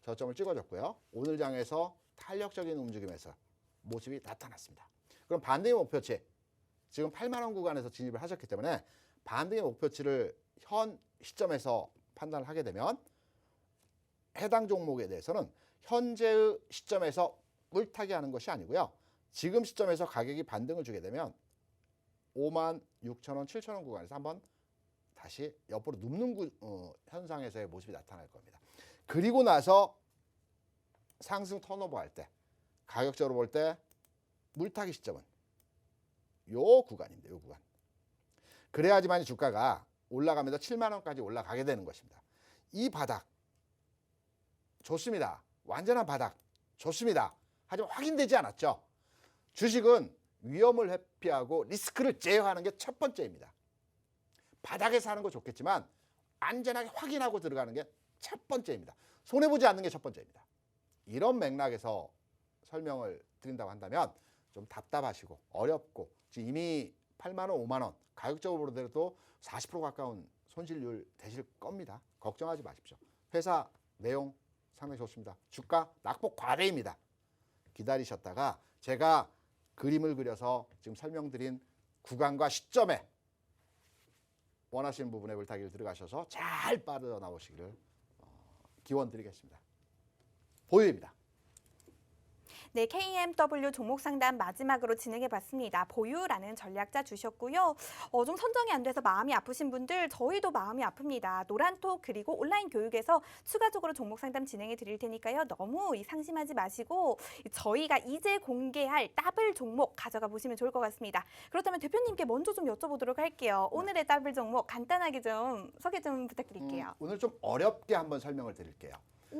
저점을 찍어줬고요. 오늘 장에서 탄력적인 움직임에서 모습이 나타났습니다. 그럼 반등의 목표치, 지금 8만 원 구간에서 진입을 하셨기 때문에 반등의 목표치를 현 시점에서 판단을 하게 되면 해당 종목에 대해서는 현재의 시점에서 물타기 하는 것이 아니고요. 지금 시점에서 가격이 반등을 주게 되면 56,000원, 7,000원 구간에서 한번 다시 옆으로 눕는 현상에서의 모습이 나타날 겁니다. 그리고 나서 상승 턴오버 할 때 가격적으로 볼 때 물타기 시점은 요 구간입니다. 요 구간. 그래야지만 주가가 올라가면서 7만 원까지 올라가게 되는 것입니다. 이 바닥 좋습니다. 완전한 바닥 좋습니다. 하지만 확인되지 않았죠. 주식은 위험을 회피하고 리스크를 제어하는 게 첫 번째입니다. 바닥에 사는 거 좋겠지만 안전하게 확인하고 들어가는 게 첫 번째입니다. 손해보지 않는 게 첫 번째입니다. 이런 맥락에서 설명을 드린다고 한다면 좀 답답하시고 어렵고 지금 이미 8만 원, 5만 원 가격적으로 보더라도 40% 가까운 손실률 되실 겁니다. 걱정하지 마십시오. 회사 내용 상당히 좋습니다. 주가 낙폭 과대입니다. 기다리셨다가 제가 그림을 그려서 지금 설명드린 구간과 시점에 원하시는 부분에 물타기를 들어가셔서 잘 빠져나오시기를 기원 드리겠습니다. 보유입니다. 네, KMW 종목 상담 마지막으로 진행해봤습니다. 보유라는 전략자 주셨고요. 좀 선정이 안 돼서 마음이 아프신 분들 저희도 마음이 아픕니다. 노란톡 그리고 온라인 교육에서 추가적으로 종목 상담 진행해 드릴 테니까요. 너무 상심하지 마시고 저희가 이제 공개할 더블 종목 가져가 보시면 좋을 것 같습니다. 그렇다면 대표님께 먼저 좀 여쭤보도록 할게요. 오늘의 더블 종목 간단하게 좀 소개 좀 부탁드릴게요. 오늘 좀 어렵게 한번 설명을 드릴게요.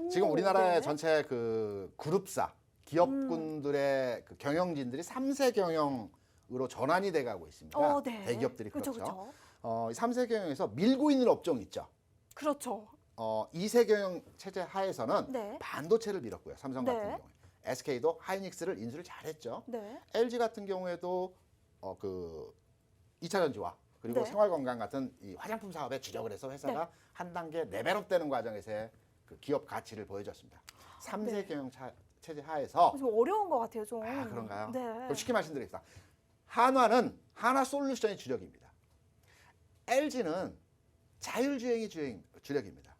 지금 우리나라의 네. 전체 그 그룹사 기업군들의 그 경영진들이 3세 경영으로 전환이 돼가고 있습니다. 네. 대기업들이 그렇죠. 그렇죠. 3세 경영에서 밀고 있는 업종 있죠. 그렇죠. 2세 경영 체제 하에서는 네. 반도체를 밀었고요. 삼성 같은 네. 경우에. SK도 하이닉스를 인수를 잘했죠. 네. LG 같은 경우에도 그 2차 전지와 그리고 네. 생활건강 같은 이 화장품 사업에 주력을 해서 회사가 한 단계 레벨업 되는 과정에서의 그 기업 가치를 보여줬습니다. 3세 네. 경영 체제 하에서 좀 어려운 것 같아요, 좀. 그런가요? 네. 그럼 쉽게 말씀드리겠습니다. 한화는 한화솔루션이 주력입니다. LG는 자율주행이 주력입니다.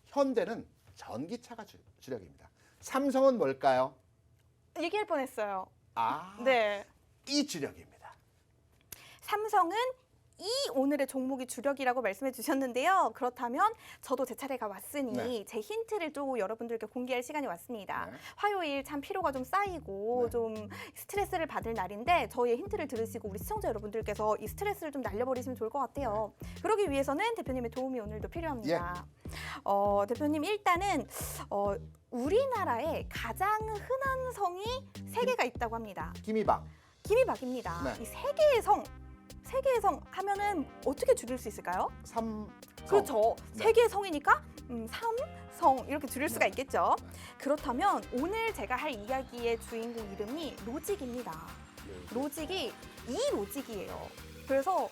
현대는 전기차가 주력입니다. 삼성은 뭘까요? 얘기할 뻔했어요. 네. 네. 이 주력입니다. 삼성은 이 오늘의 종목이 주력이라고 말씀해 주셨는데요. 그렇다면 저도 제 차례가 왔으니 네. 제 힌트를 또 여러분들께 공개할 시간이 왔습니다. 네. 화요일 참 피로가 좀 쌓이고 네. 좀 스트레스를 받을 날인데 저희의 힌트를 들으시고 우리 시청자 여러분들께서 이 스트레스를 좀 날려버리시면 좋을 것 같아요. 그러기 위해서는 대표님의 도움이 오늘도 필요합니다. 대표님 일단은 우리나라에 가장 흔한 성이 세 개가 있다고 합니다. 김이박. 김이박입니다. 네. 이 세 개의 성 하면은 어떻게 줄일 수 있을까요? 삼성. 그렇죠. 네. 세 개의 성이니까 삼성 이렇게 줄일 수가 네. 있겠죠. 그렇다면 오늘 제가 할 이야기의 주인공 이름이 로직입니다. 로직이 이 로직이에요. 그래서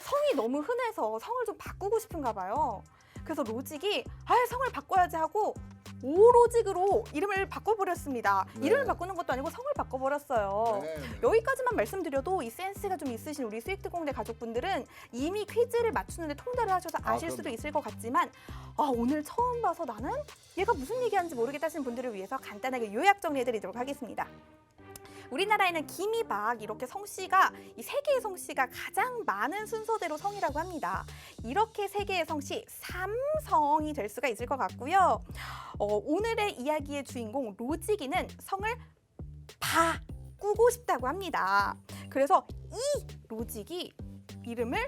성이 너무 흔해서 성을 좀 바꾸고 싶은가 봐요. 그래서 로직이 성을 바꿔야지 하고 오로직으로 이름을 바꿔버렸습니다. 네. 이름을 바꾸는 것도 아니고 성을 바꿔버렸어요. 네. 여기까지만 말씀드려도 이 센스가 좀 있으신 우리 수익특공대 가족분들은 이미 퀴즈를 맞추는데 통달을 하셔서 아실 수도 그럼요. 있을 것 같지만 오늘 처음 봐서 나는 얘가 무슨 얘기하는지 모르겠다 하시는 분들을 위해서 간단하게 요약 정리해드리도록 하겠습니다. 우리나라에는 김이박 이렇게 성씨가 이 세 개의 성씨가 가장 많은 순서대로 성이라고 합니다. 이렇게 세 개의 성씨 삼성이 될 수가 있을 것 같고요. 오늘의 이야기의 주인공 로직이는 성을 바꾸고 싶다고 합니다. 그래서 이 로직이 이름을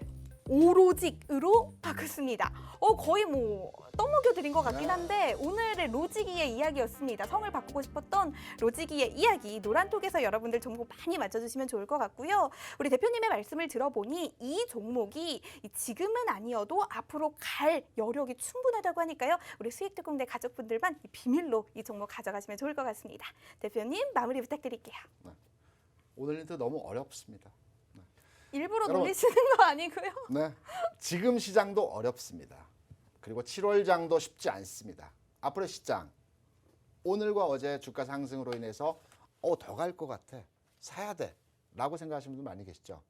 오로직으로 바꿨습니다. 거의 뭐 떠먹여드린 것 같긴 한데 오늘의 로직이의 이야기였습니다. 성을 바꾸고 싶었던 로직이의 이야기 노란톡에서 여러분들 종목 많이 맞춰주시면 좋을 것 같고요. 우리 대표님의 말씀을 들어보니 이 종목이 지금은 아니어도 앞으로 갈 여력이 충분하다고 하니까요. 우리 수익특공대 가족분들만 비밀로 이 종목 가져가시면 좋을 것 같습니다. 대표님 마무리 부탁드릴게요. 오늘 힌트 너무 어렵습니다. 일부러 여러분. 놀리시는 거 아니고요. 네. 지금 시장도 어렵습니다. 그리고 7월장도 쉽지 않습니다. 앞으로의 시장 오늘과 어제 주가 상승으로 인해서 더 갈 것 같아. 사야 돼. 라고 생각하시는 분들 많이 계시죠.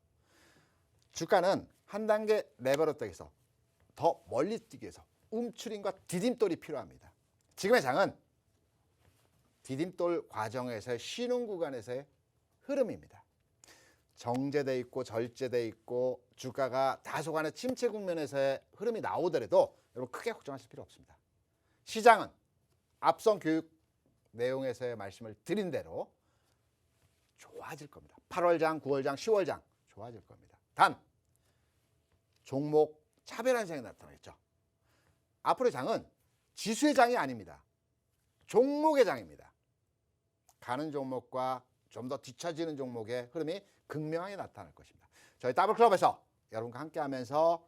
주가는 한 단계 레벨업 되기 위해서 더 멀리 뛰기 위해서 움츠림과 디딤돌이 필요합니다. 지금의 장은 디딤돌 과정에서의 쉬는 구간에서의 흐름입니다. 정제돼 있고 절제돼 있고 주가가 다소간의 침체 국면에서의 흐름이 나오더라도 여러분 크게 걱정하실 필요 없습니다. 시장은 앞선 교육 내용에서의 말씀을 드린 대로 좋아질 겁니다. 8월장, 9월장, 10월장 좋아질 겁니다. 단 종목 차별 현상이 나타나겠죠. 앞으로의 장은 지수의 장이 아닙니다. 종목의 장입니다. 가는 종목과 좀 더 뒤처지는 종목의 흐름이 극명하게 나타날 것입니다. 저희 더블클럽에서 여러분과 함께하면서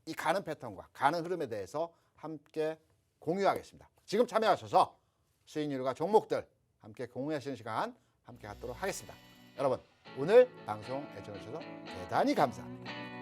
이 가는 패턴과 가는 흐름에 대해서 함께 공유하겠습니다. 지금 참여하셔서 수익률과 종목들 함께 공유하시는 시간 함께 갖도록 하겠습니다. 여러분 오늘 방송 애청해 주셔서 대단히 감사합니다.